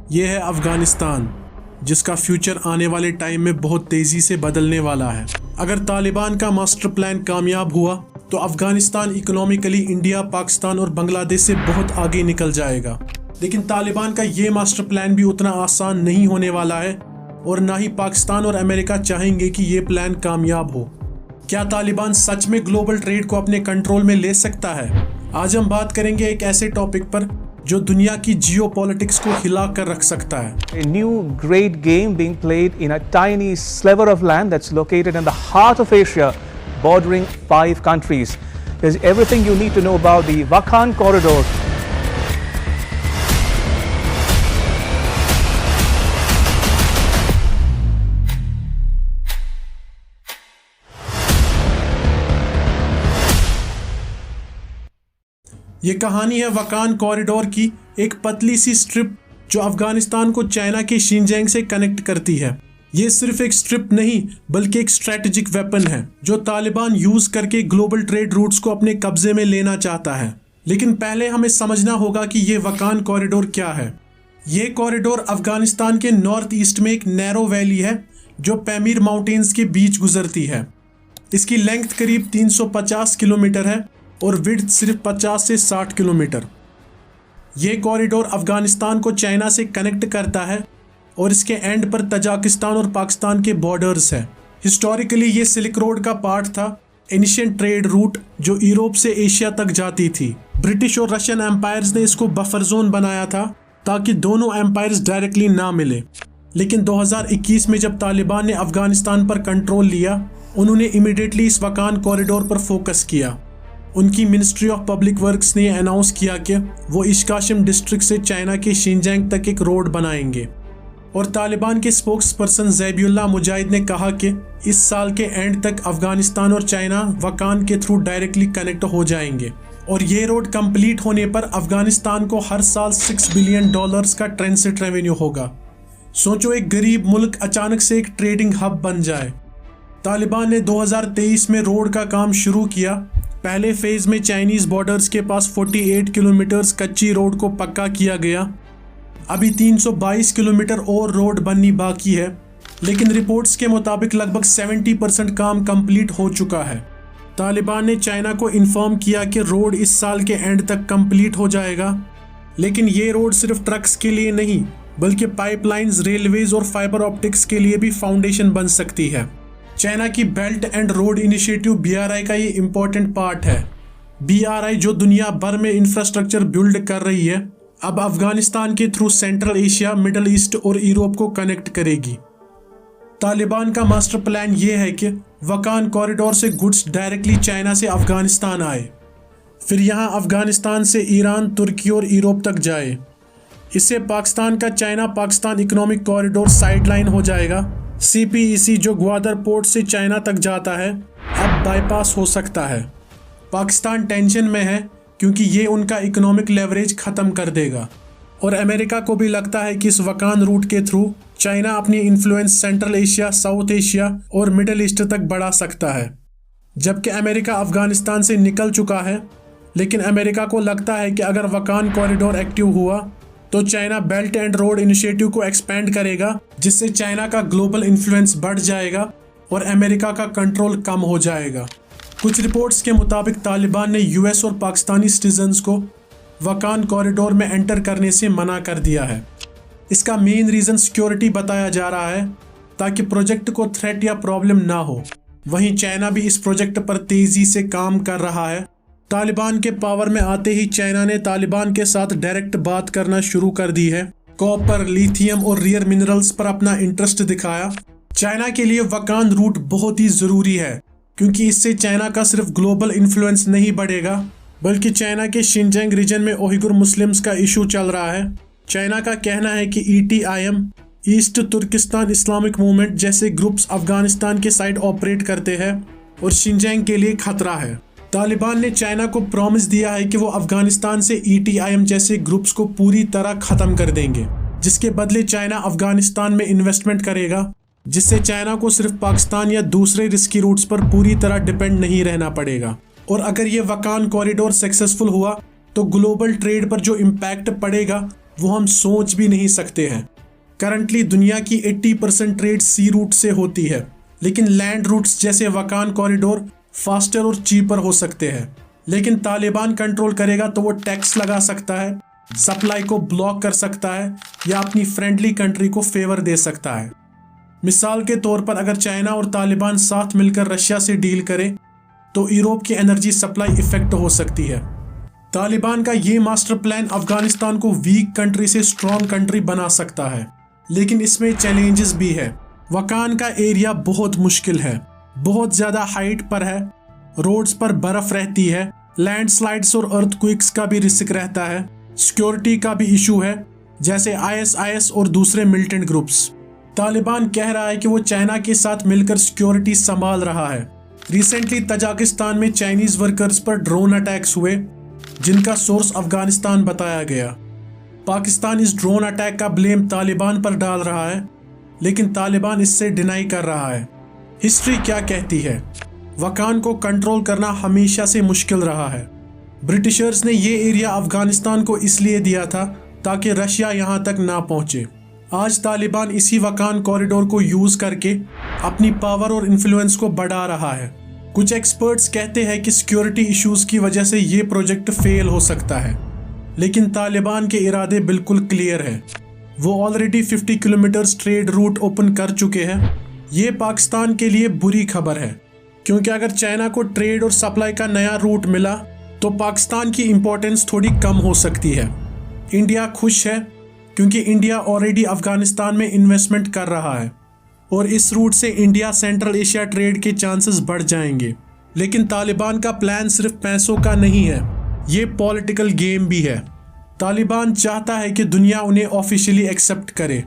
ये है अफगानिस्तान, जिसका फ्यूचर आने वाले टाइम में बहुत तेज़ी से बदलने वाला है। अगर तालिबान का मास्टर प्लान कामयाब हुआ तो अफगानिस्तान इकोनॉमिकली इंडिया, पाकिस्तान और बांग्लादेश से बहुत आगे निकल जाएगा। लेकिन तालिबान का ये मास्टर प्लान भी उतना आसान नहीं होने वाला है और ना ही पाकिस्तान और अमेरिका चाहेंगे कि ये प्लान कामयाब हो। क्या तालिबान सच में ग्लोबल ट्रेड को अपने कंट्रोल में ले सकता है? आज हम बात करेंगे एक ऐसे टॉपिक पर जो दुनिया की जियोपॉलिटिक्स को हिला कर रख सकता है। A new great game being played in a tiny sliver of land that's located in the heart of Asia, bordering 5 countries. There's everything you need to know about the Wakhan corridor. ये कहानी है वकान corridor की, एक पतली सी strip जो अफगानिस्तान को China के Xinjiang से कनेक्ट करती है। ये सिर्फ एक स्ट्रिप नहीं बल्कि एक स्ट्रेटेजिक वेपन है जो तालिबान यूज करके ग्लोबल ट्रेड रूट्स को अपने कब्जे में लेना चाहता है। लेकिन पहले हमें समझना होगा कि ये वकान कॉरिडोर क्या है। ये कॉरिडोर अफगानिस्तान के नॉर्थ ईस्ट में एक नैरो वैली है जो पैमीर माउंटेन्स के बीच गुजरती है। इसकी लेंथ करीब 350 किलोमीटर है और विड्थ सिर्फ 50 से 60 किलोमीटर। ये कॉरिडोर अफगानिस्तान को चाइना से कनेक्ट करता है और इसके एंड पर तजाकिस्तान और पाकिस्तान के बॉर्डर्स है। हिस्टोरिकली ये सिल्क रोड का पार्ट था, एशियन ट्रेड रूट जो यूरोप से एशिया तक जाती थी। ब्रिटिश और रशियन एम्पायर्स ने इसको बफर जोन बनाया था ताकि दोनों एम्पायर्स डायरेक्टली ना मिले। लेकिन 2021 में जब तालिबान ने अफगानिस्तान पर कंट्रोल लिया, उन्होंने इमीडिएटली इस वकान कॉरिडोर पर फोकस किया। उनकी मिनिस्ट्री ऑफ पब्लिक वर्क्स ने अनाउंस किया कि वो इश्काशिम डिस्ट्रिक्ट से चाइना के शिनजियांग तक एक रोड बनाएंगे। और तालिबान के स्पोक्स पर्सन ज़ैबिउल्लाह मुजाहिद ने कहा कि इस साल के एंड तक अफगानिस्तान और चाइना वकान के थ्रू डायरेक्टली कनेक्ट हो जाएंगे। और ये रोड कंप्लीट होने पर अफगानिस्तान को हर साल $6 बिलियन का ट्रांजिट रेवेन्यू होगा। सोचो, एक गरीब मुल्क अचानक से एक ट्रेडिंग हब बन जाए। तालिबान ने 2023 में रोड का काम शुरू किया। पहले फेज में चाइनीज बॉर्डर्स के पास 48 किलोमीटर कच्ची रोड को पक्का किया गया। अभी 322 किलोमीटर और रोड बननी बाकी है, लेकिन रिपोर्ट्स के मुताबिक लगभग 70% काम कंप्लीट हो चुका है। तालिबान ने चाइना को इन्फॉर्म किया कि रोड इस साल के एंड तक कंप्लीट हो जाएगा। लेकिन ये रोड सिर्फ ट्रक्स के लिए नहीं बल्कि पाइपलाइंस, रेलवेज और फाइबर ऑप्टिक्स के लिए भी फाउंडेशन बन सकती है। चाइना की belt and road initiative BRI का ये इम्पोर्टेंट पार्ट है। BRI जो दुनिया भर में इंफ्रास्ट्रक्चर बिल्ड कर रही है, अब अफगानिस्तान के through central Asia, middle east और यूरोप को कनेक्ट करेगी। तालिबान का मास्टर प्लान ये है कि वकान कॉरिडोर से गुड्स डायरेक्टली चाइना से अफगानिस्तान आए, फिर यहाँ अफगानिस्तान से ईरान, तुर्की और यूरोप तक जाए। इससे पाकिस्तान का China Pakistan economic corridor sideline हो जाएगा। CPEC जो ग्वादर पोर्ट से चाइना तक जाता है अब बाईपास हो सकता है। पाकिस्तान टेंशन में है क्योंकि ये उनका इकोनॉमिक लेवरेज ख़त्म कर देगा। और अमेरिका को भी लगता है कि इस वकान रूट के थ्रू चाइना अपनी influence central Asia, south Asia और मिडल ईस्ट तक बढ़ा सकता है। जबकि अमेरिका अफगानिस्तान से निकल चुका है, लेकिन अमेरिका को लगता है कि अगर वकान कॉरिडोर एक्टिव हुआ तो China belt and road initiative को एक्सपेंड करेगा, जिससे चाइना का ग्लोबल इन्फ्लुएंस बढ़ जाएगा और अमेरिका का कंट्रोल कम हो जाएगा। कुछ रिपोर्ट्स के मुताबिक तालिबान ने US और पाकिस्तानी सिटीजन्स को वकान कॉरिडोर में एंटर करने से मना कर दिया है। इसका मेन रीज़न सिक्योरिटी बताया जा रहा है ताकि प्रोजेक्ट को थ्रेट या प्रॉब्लम ना हो। वहीं चाइना भी इस प्रोजेक्ट पर तेज़ी से काम कर रहा है। तालिबान के पावर में आते ही चाइना ने तालिबान के साथ डायरेक्ट बात करना शुरू कर दी है। कॉपर, लिथियम और रेयर मिनरल्स पर अपना इंटरेस्ट दिखाया। चाइना के लिए वकान रूट बहुत ही ज़रूरी है क्योंकि इससे चाइना का सिर्फ ग्लोबल इन्फ्लुएंस नहीं बढ़ेगा बल्कि चाइना के शिनजियांग रीजन में उइगर मुस्लिम्स का इशू चल रहा है। चाइना का कहना है कि ETIM, east Turkistan Islamic movement जैसे ग्रुप्स अफगानिस्तान के साइड ऑपरेट करते हैं और शिनजियांग के लिए खतरा है। तालिबान ने चाइना को प्रॉमिस दिया है कि वो अफगानिस्तान से ETIM जैसे ग्रुप्स को पूरी तरह ख़त्म कर देंगे, जिसके बदले चाइना अफगानिस्तान में इन्वेस्टमेंट करेगा, जिससे चाइना को सिर्फ पाकिस्तान या दूसरे रिस्की रूट्स पर पूरी तरह डिपेंड नहीं रहना पड़ेगा। और अगर ये वकान कॉरिडोर सक्सेसफुल हुआ तो ग्लोबल ट्रेड पर जो इम्पैक्ट पड़ेगा वो हम सोच भी नहीं सकते हैं। करंटली दुनिया की 80% ट्रेड सी रूट से होती है, लेकिन लैंड रूट्स जैसे वकान कॉरिडोर फास्टर और चीपर हो सकते हैं। लेकिन तालिबान कंट्रोल करेगा तो वो टैक्स लगा सकता है, सप्लाई को ब्लॉक कर सकता है या अपनी फ्रेंडली कंट्री को फेवर दे सकता है। मिसाल के तौर पर अगर चाइना और तालिबान साथ मिलकर रशिया से डील करें तो यूरोप की एनर्जी सप्लाई इफेक्ट हो सकती है। तालिबान का ये मास्टर प्लान अफगानिस्तान को वीक कंट्री से स्ट्रॉन्ग कंट्री बना सकता है, लेकिन इसमें चैलेंजेस भी है। वकान का एरिया बहुत मुश्किल है, बहुत ज्यादा हाइट पर है, रोड्स पर बर्फ रहती है, लैंडस्लाइड्स और अर्थक्वेक्स का भी रिस्क रहता है, सिक्योरिटी का भी इशू है जैसे ISIS और दूसरे मिलिटेंट ग्रुप्स। तालिबान कह रहा है कि वो चाइना के साथ मिलकर सिक्योरिटी संभाल रहा है। रिसेंटली तजाकिस्तान में चाइनीज वर्कर्स पर ड्रोन अटैक्स हुए जिनका सोर्स अफगानिस्तान बताया गया। पाकिस्तान इस ड्रोन अटैक का ब्लेम तालिबान पर डाल रहा है, लेकिन तालिबान इससे डिनाई कर रहा है। हिस्ट्री क्या कहती है? वकान को कंट्रोल करना हमेशा से मुश्किल रहा है। ब्रिटिशर्स ने ये एरिया अफगानिस्तान को इसलिए दिया था ताकि रशिया यहाँ तक ना पहुँचे। आज तालिबान इसी वकान कॉरिडोर को यूज करके अपनी पावर और इन्फ्लुएंस को बढ़ा रहा है। कुछ एक्सपर्ट्स कहते हैं कि सिक्योरिटी इश्यूज की वजह से ये प्रोजेक्ट फेल हो सकता है, लेकिन तालिबान के इरादे बिल्कुल क्लियर है। वो already 50 kilometre trade route open कर चुके हैं। ये पाकिस्तान के लिए बुरी खबर है, क्योंकि अगर चाइना को ट्रेड और सप्लाई का नया रूट मिला तो पाकिस्तान की इंपॉर्टेंस थोड़ी कम हो सकती है। इंडिया खुश है क्योंकि इंडिया ऑलरेडी अफगानिस्तान में इन्वेस्टमेंट कर रहा है और इस रूट से इंडिया सेंट्रल एशिया ट्रेड के चांसेस बढ़ जाएंगे। लेकिन तालिबान का प्लान सिर्फ पैसों का नहीं है, ये पॉलिटिकल गेम भी है। तालिबान चाहता है कि दुनिया उन्हें ऑफिशियली एक्सेप्ट करे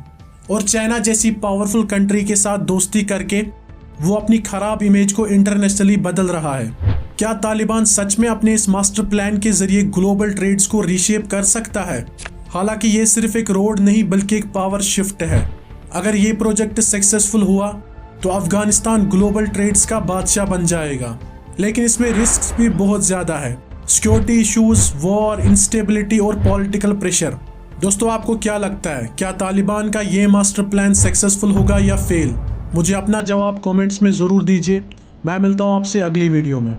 और चाइना जैसी पावरफुल कंट्री के साथ दोस्ती करके वो अपनी खराब इमेज को इंटरनेशनली बदल रहा है। क्या तालिबान सच में अपने इस मास्टर प्लान के जरिए ग्लोबल ट्रेड्स को रीशेप कर सकता है? हालांकि ये सिर्फ एक रोड नहीं बल्कि एक पावर शिफ्ट है। अगर ये प्रोजेक्ट सक्सेसफुल हुआ तो अफगानिस्तान ग्लोबल ट्रेड्स का बादशाह बन जाएगा, लेकिन इसमें रिस्क भी बहुत ज़्यादा है। सिक्योरिटी इश्यूज, वॉर, इंस्टेबिलिटी और पॉलिटिकल प्रेशर। दोस्तों, आपको क्या लगता है, क्या तालिबान का ये मास्टर प्लान सक्सेसफुल होगा या फेल? मुझे अपना जवाब कमेंट्स में ज़रूर दीजिए। मैं मिलता हूँ आपसे अगली वीडियो में।